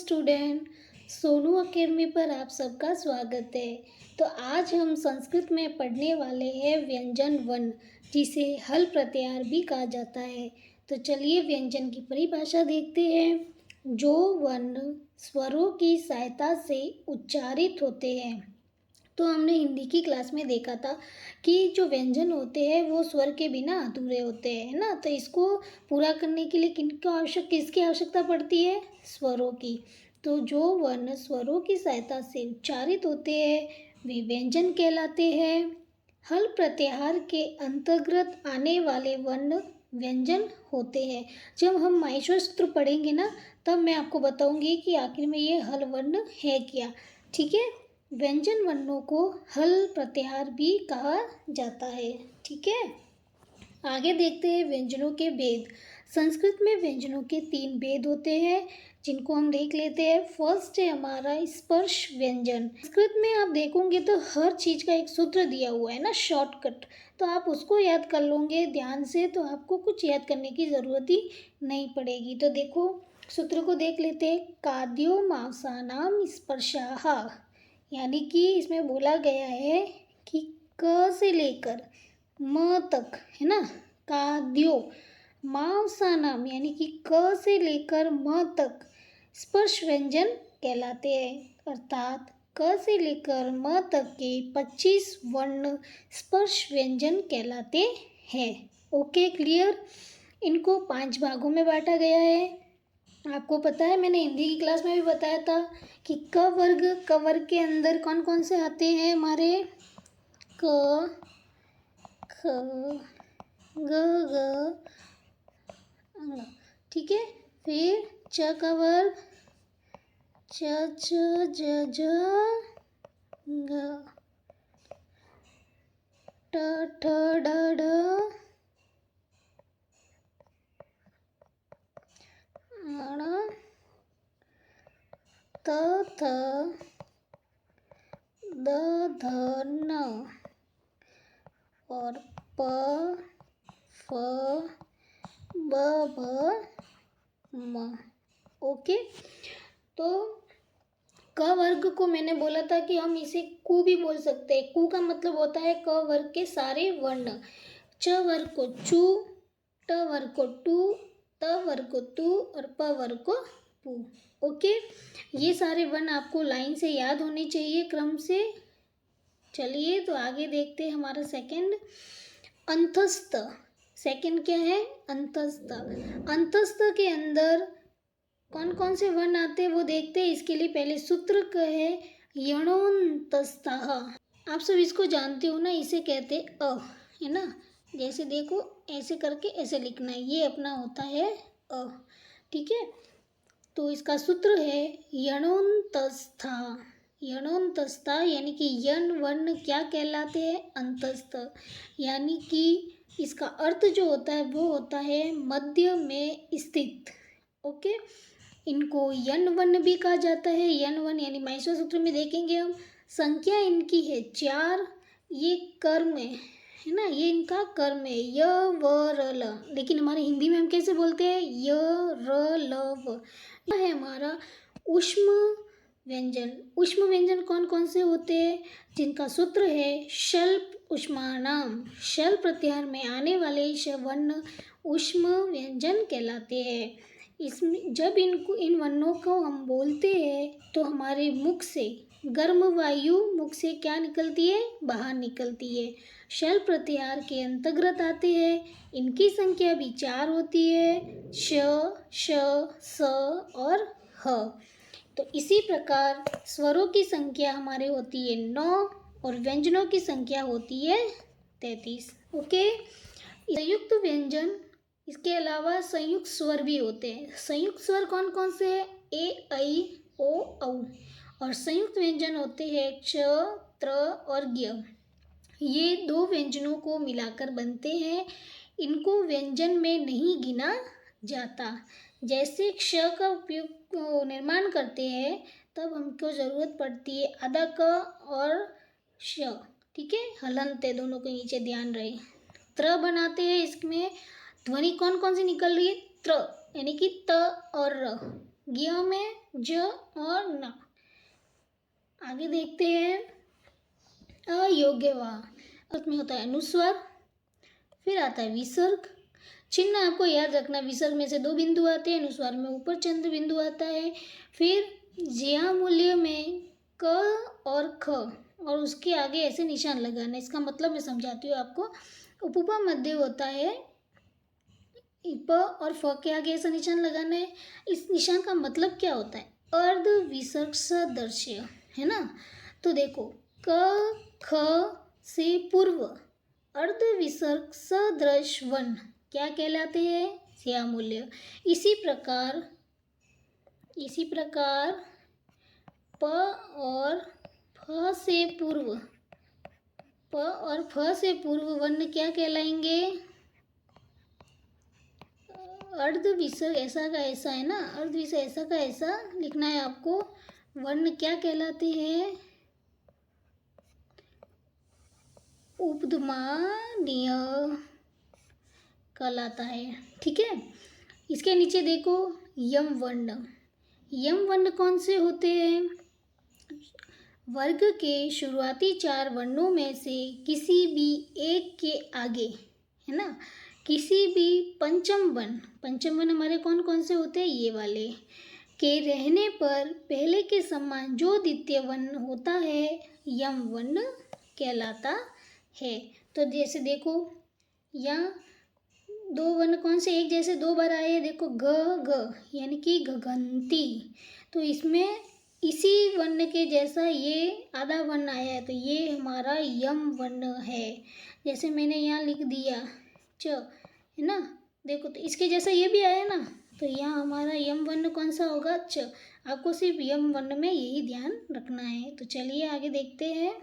Student, Sonu academy पर आप सबका स्वागत है। तो आज हम संस्कृत में पढ़ने वाले हैं व्यंजन वन, जिसे हल प्रत्याहार भी कहा जाता है। तो चलिए व्यंजन की परिभाषा देखते हैं। जो वर्ण स्वरों की सहायता से उच्चारित होते हैं। तो हमने हिंदी की क्लास में देखा था कि जो व्यंजन होते हैं वो स्वर के बिना अधूरे होते हैं, है ना। तो इसको पूरा करने के लिए किसकी आवश्यकता पड़ती है? स्वरों की। तो जो वर्ण स्वरों की सहायता से उच्चारित होते हैं वे व्यंजन कहलाते हैं। हल प्रत्याहार के अंतर्गत आने वाले वर्ण व्यंजन होते हैं। जब हम माहेश्वर सूत्र पढ़ेंगे ना, तब मैं आपको बताऊंगी कि आखिर में ये हल वर्ण है क्या। ठीक है। व्यंजन वर्णों को हल प्रत्याहार भी कहा जाता है। ठीक है। आगे देखते हैं व्यंजनों के भेद। संस्कृत में व्यंजनों के 3 भेद होते हैं, जिनको हम देख लेते हैं। फर्स्ट है हमारा स्पर्श व्यंजन। संस्कृत में आप देखोगे तो हर चीज का एक सूत्र दिया हुआ है ना, शॉर्टकट। तो आप उसको याद कर लोगे ध्यान से, तो आपको कुछ याद करने की जरूरत ही नहीं पड़ेगी। तो देखो सूत्र को देख लेते हैं। काद्यो मांसानाम स्पर्शाः, यानी कि इसमें बोला गया है कि क से लेकर म तक, है ना। काद्यो मांसानाम यानी कि क से लेकर म तक स्पर्श व्यंजन कहलाते हैं। अर्थात क से लेकर म तक के 25 वर्ण स्पर्श व्यंजन कहलाते हैं। Okay, clear. इनको 5 भागों में बांटा गया है। आपको पता है, मैंने हिंदी की क्लास में भी बताया था कि क वर्ग के अंदर कौन कौन से आते हैं हमारे? क, ख, ग, ङ। ठीक है। फिर च का वर्ग च, ज, ग, ट, ठ, ड, त, थ, द, ध, न और प, फ, ब, भ, म। ओके। तो क वर्ग को मैंने बोला था कि हम इसे कु भी बोल सकते हैं। कु का मतलब होता है क वर्ग के सारे वर्ण। च वर्ग को चू, ट वर्ग को टू, त वर्ग को तू और प वर्ग को पू। ओके, ये सारे वर्ण आपको लाइन से याद होने चाहिए क्रम से। चलिए तो आगे देखते हैं हमारा सेकंड, अंतस्थ। सेकंड क्या है? अंतस्थ। अंतस्थ के अंदर कौन कौन से वर्ण आते हैं वो देखते हैं। इसके लिए पहले सूत्र का है यणोन्तस्थः। आप सब इसको जानते हो ना, इसे कहते अ, है ना। जैसे देखो ऐसे करके ऐसे लिखना है, ये अपना होता है अ। ठीक है। तो इसका सूत्र है यणोन्तस्थ। यणोन्तस्थ यानी कि यण वर्ण क्या कहलाते हैं? अंतस्थ। यानी कि इसका अर्थ जो होता है वो होता है मध्य में स्थित। ओके। इनको यण वर्ण भी कहा जाता है। यण वर्ण यानी माहेश्वर सूत्र में देखेंगे हम, संख्या इनकी है 4। ये कर्म है ना, ये इनका कर्म है य व र ल। लेकिन हमारे हिंदी में हम कैसे बोलते हैं? य र ल व। यह है हमारा ऊष्म व्यंजन। ऊष्म व्यंजन कौन कौन से होते हैं? जिनका सूत्र है शल्प ऊष्माणाम। शल्प प्रत्याहार में आने वाले वर्ण ऊष्म व्यंजन कहलाते हैं। इसमें जब इन वर्णों को हम बोलते हैं तो हमारे मुख से गर्म वायु मुख से क्या निकलती है? बाहर निकलती है। शल्प प्रत्याहार के अंतर्गत आते हैं। इनकी संख्या भी 4 होती है, श, श, स और ह। तो इसी प्रकार स्वरों की संख्या हमारे होती है 9 और व्यंजनों की संख्या होती है 33। ओके। संयुक्त व्यंजन, इसके अलावा संयुक्त स्वर भी होते हैं। संयुक्त स्वर कौन कौन से हैं? ए, ऐ, ओ, औ। और संयुक्त व्यंजन होते हैं च, त्र और ज्ञ। ये 2 व्यंजनों को मिलाकर बनते हैं। इनको व्यंजन में नहीं गिना जाता। जैसे क्ष का उपयोग निर्माण करते हैं तब हमको ज़रूरत पड़ती है आधा क और श। ठीक है, हलंत है, दोनों के नीचे ध्यान रहे। त्र बनाते हैं, इसमें ध्वनि कौन कौन सी निकल रही है? त्र यानी कि त और र। ज्ञ में ज और न। आगे देखते हैं अयोग्य वा, अर्थ में होता है अनुस्वार। फिर आता है विसर्ग। चिन्ह आपको याद रखना, विसर्ग में से 2 बिंदु आते हैं, अनुस्वार में ऊपर चंद्र बिंदु आता है। फिर ज्या मूल्य में क और ख और उसके आगे ऐसे निशान लगाना। इसका मतलब मैं समझाती हूँ आपको। उपपा मध्य होता है, प और फ के आगे ऐसा निशान लगाना है। इस निशान का मतलब क्या होता है? अर्ध विसर्ग सदृश्य, है ना। तो देखो क ख से पूर्व अर्ध विसर्ग सदृश वर्ण क्या कहलाते हैं? श्यामूल्य। इसी प्रकार प और फ से पूर्व वर्ण क्या कहलाएंगे? अर्ध विसर्ग ऐसा का ऐसा, है ना। अर्ध विसर्ग ऐसा का ऐसा लिखना है आपको। वर्ण क्या कहलाते हैं? उपधमानीय कहलाता है, ठीक है। इसके नीचे देखो यम वर्ण। यम वर्ण कौन से होते हैं? वर्ग के शुरुआती 4 वर्णों में से किसी भी एक के आगे, है ना, किसी भी पंचम वर्ण हमारे कौन कौन से होते हैं? ये वाले के रहने पर पहले के समान जो द्वितीय वर्ण होता है यम वर्ण कहलाता है। तो जैसे देखो यहाँ 2 वर्ण कौन से एक जैसे 2 बार आए, देखो ग यानी कि गगंती। तो इसमें इसी वर्ण के जैसा ये आधा वर्ण आया है, तो ये हमारा यम वर्ण है। जैसे मैंने यहाँ लिख दिया च, है ना। देखो तो इसके जैसा ये भी आया ना, तो यहाँ हमारा यम वर्ण कौन सा होगा? च। आपको सिर्फ यम वर्ण में यही ध्यान रखना है। तो चलिए आगे देखते हैं।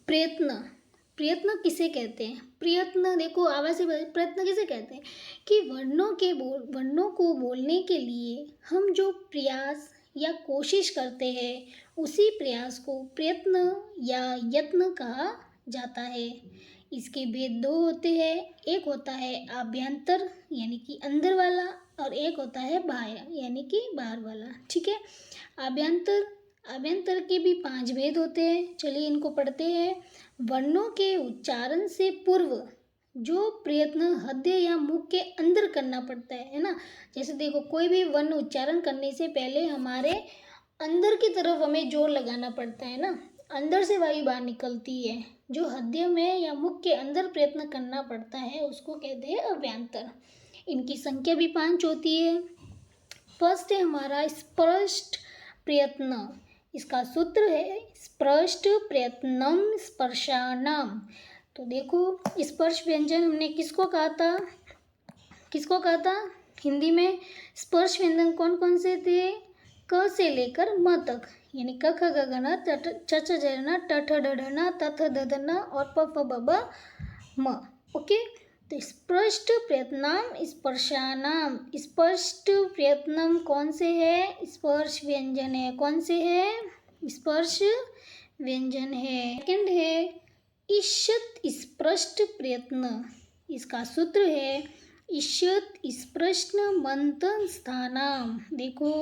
प्रयत्न किसे कहते हैं? प्रयत्न देखो आवाज़ प्रयत्न किसे कहते हैं कि वर्णों को बोलने के लिए हम जो प्रयास या कोशिश करते हैं उसी प्रयास को प्रयत्न या यत्न कहा जाता है। इसके भेद 2 होते हैं। एक होता है आभ्यंतर यानी कि अंदर वाला, और एक होता है बाह्य यानी कि बाहर वाला, ठीक है। आभ्यंतर के भी 5 भेद होते हैं। चलिए इनको पढ़ते हैं। वर्णों के उच्चारण से पूर्व जो प्रयत्न हृदय या मुख के अंदर करना पड़ता है ना। जैसे देखो कोई भी वर्ण उच्चारण करने से पहले हमारे अंदर की तरफ हमें जोर लगाना पड़ता है ना, अंदर से वायु बाहर निकलती है। जो हृदय में या मुख के अंदर प्रयत्न करना पड़ता है उसको कहते हैं अभ्यंतर। इनकी संख्या भी 5 होती है। फर्स्ट है हमारा स्पष्ट प्रयत्न। इसका सूत्र है स्पष्ट प्रयत्नम स्पर्शानाम। तो देखो स्पर्श व्यंजन हमने किसको कहा था हिंदी में? स्पर्श व्यंजन कौन कौन से थे? क से लेकर म तक, यानी क ख ग घ न च छ ज न ट ठ ड ढ न त थ द ध न और प फ ब ब म। ओके, तो स्पष्ट प्रयत्नम स्पर्शानाम। स्पष्ट प्रयत्नम कौन से है? स्पर्श व्यंजन है। कौन से है? स्पर्श व्यंजन है। सेकंड है ईषत् स्पष्ट प्रयत्न। इसका सूत्र है ईषत् स्पृष्ट मंथन स्थानाम। देखो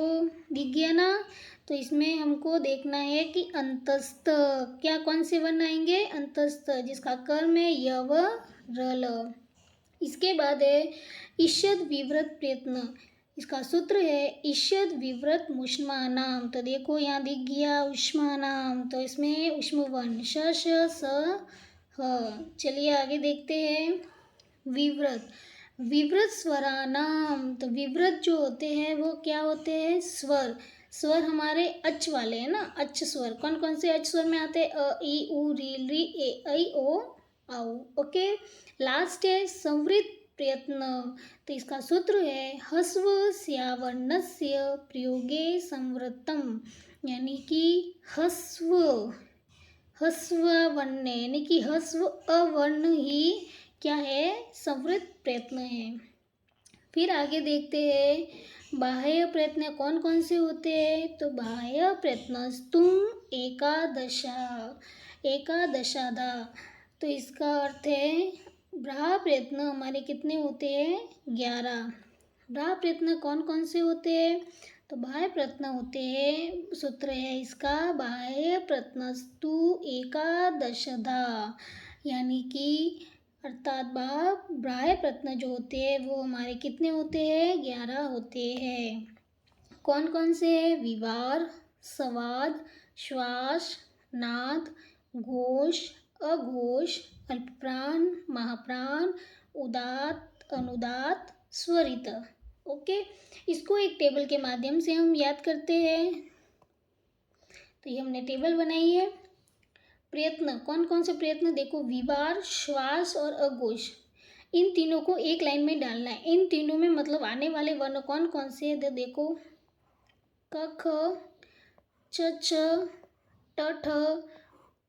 दिख गया ना। तो इसमें हमको देखना है कि अंतस्थ क्या कौन से वर्ण आएंगे? अंतस्थ, जिसका कर्म है य व र ल। इसके बाद है ईषद विवृत प्रयत्न। इसका सूत्र है ईषद विवृत मुष्मानाम। तो देखो यहाँ दिख गया उष्मानाम, तो इसमें उष्म वर्ण श श स ह। चलिए आगे देखते हैं विवृत स्वरानाम। तो विवृत जो होते हैं वो क्या होते हैं? स्वर हमारे अच वाले हैं ना, अच स्वर। कौन कौन से अच स्वर में आते हैं? अ ई उ री री ए ऐ ओ औ। ओके, लास्ट है संवृत प्रयत्न। तो इसका सूत्र है हस्व स्यावर्णस्य प्रयोगे संवृतम, यानी कि हस्व वर्ण यानी कि हस्व अवर्ण ही क्या है? संवृत प्रयत्न है। फिर आगे देखते हैं बाह्य प्रयत्न कौन कौन से होते हैं? तो बाह्य प्रयत्न तुम एकादशादा। तो इसका अर्थ है बाह्य प्रयत्न हमारे कितने होते हैं? 11। बाह्य प्रयत्न कौन कौन से होते हैं? तो बाह्य प्रयत्न होते हैं, सूत्र है इसका बाह्य प्रयत्नस्तु एकादशधा, यानी कि अर्थात बाह्य प्रयत्न जो होते हैं वो हमारे कितने होते हैं, 11 होते हैं। कौन कौन से हैं, विवार, संवाद, श्वास, नाद, घोष, अघोष, अल्पप्राण, महाप्राण, उदात्त, अनुदात्त, स्वरित। ओके, इसको एक टेबल के माध्यम से हम याद करते हैं। तो ये हमने टेबल बनाई है। प्रयत्न, कौन कौन से प्रयत्न, देखो विवार, श्वास और अघोष, इन तीनों को एक लाइन में डालना है। इन तीनों में मतलब आने वाले वर्ण कौन कौन से हैं, तो देखो क ख छ छ ट ठ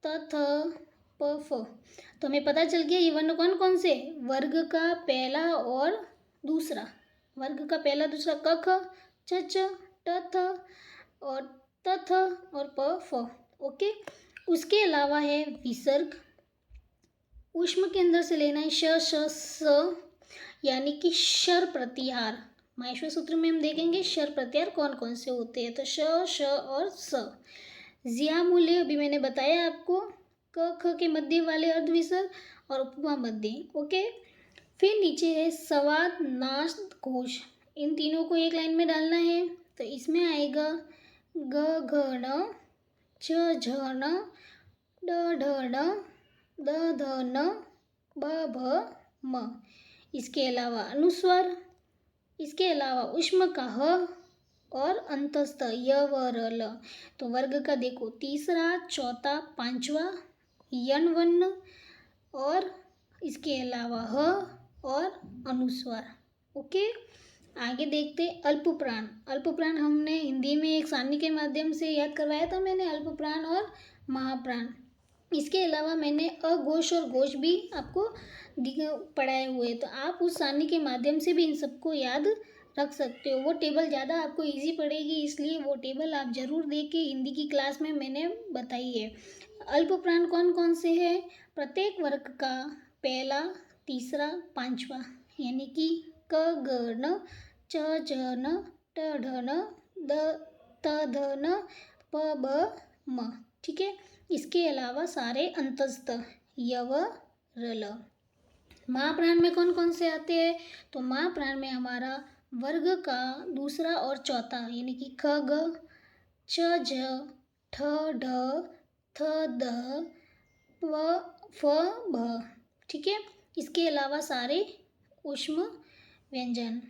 त थ प फ। तो हमें पता चल गया ये वर्ण कौन कौन से, वर्ग का पहला और दूसरा, वर्ग का पहला दूसरा क ख छ छ ट थ और त थ और प फ। ओके, उसके अलावा है विसर्ग, ऊष्म के अंदर से लेना है श श स, यानी कि शर प्रत्याहार। माहेश्वर सूत्र में हम देखेंगे शर प्रत्याहार कौन कौन से होते हैं, तो श श और स। ज्या मूल्य अभी मैंने बताया आपको, क ख के मध्य वाले अर्धविसर्ग और उपमा मध्य। ओके, फिर नीचे है संवाद, नाद, घोष, इन तीनों को एक लाइन में डालना है। तो इसमें आएगा ग घ ण, छ झ ण, ड ढ ण, द ध न, ब भ म। इसके अलावा अनुस्वार, इसके अलावा ऊष्म का ह और अंतस्थ य व र ल। तो वर्ग का देखो तीसरा, चौथा, पांचवा यण वर्ण और इसके अलावा ह और अनुस्वार। ओके, आगे देखते अल्पप्राण। अल्पप्राण हमने हिंदी में एक सारणी के माध्यम से याद करवाया था मैंने, अल्पप्राण और महाप्राण। इसके अलावा मैंने अघोष और घोष भी आपको पढ़ाए हुए, तो आप उस सारणी के माध्यम से भी इन सबको याद रख सकते हो। वो टेबल ज़्यादा आपको इजी पड़ेगी, इसलिए वो टेबल आप ज़रूर देखें, हिंदी की क्लास में मैंने बताई है। अल्पप्राण कौन कौन से हैं, प्रत्येक वर्ग का पहला, तीसरा, पांचवा, यानी कि क ग न, च च न, ट ढ न, द त ध न, प ब म। ठीक है, इसके अलावा सारे अंतस्थ य व र ल। महाप्राण में कौन कौन से आते हैं, तो महाप्राण में हमारा वर्ग का दूसरा और चौथा, यानी कि ख ग, छ झ, ठ ढ, थ द, फ भ। ठीक है, इसके अलावा सारे ऊष्म व्यंजन।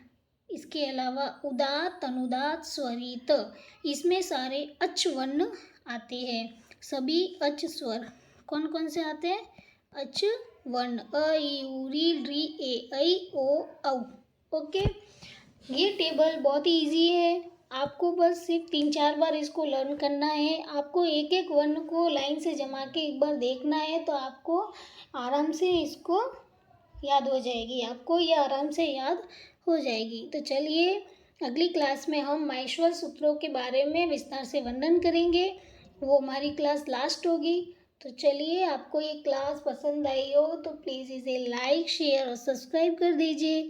इसके अलावा उदात्त, अनुदात्त, स्वरित, इसमें सारे अच वर्ण आते हैं। सभी अच स्वर कौन कौन से आते हैं, अच वर्ण, अ ई उ री री ए ऐ ओ औ। ओके, ये टेबल बहुत ही ईजी है, आपको बस सिर्फ 3-4 बार इसको लर्न करना है। आपको एक एक वर्ण को लाइन से जमा के एक बार देखना है, तो आपको आराम से इसको याद हो जाएगी, आपको ये आराम से याद हो जाएगी। तो चलिए अगली क्लास में हम माहेश्वर सूत्रों के बारे में विस्तार से वर्णन करेंगे, वो हमारी क्लास लास्ट होगी। तो चलिए, आपको ये क्लास पसंद आई हो तो प्लीज़ इसे लाइक, शेयर और सब्सक्राइब कर दीजिए।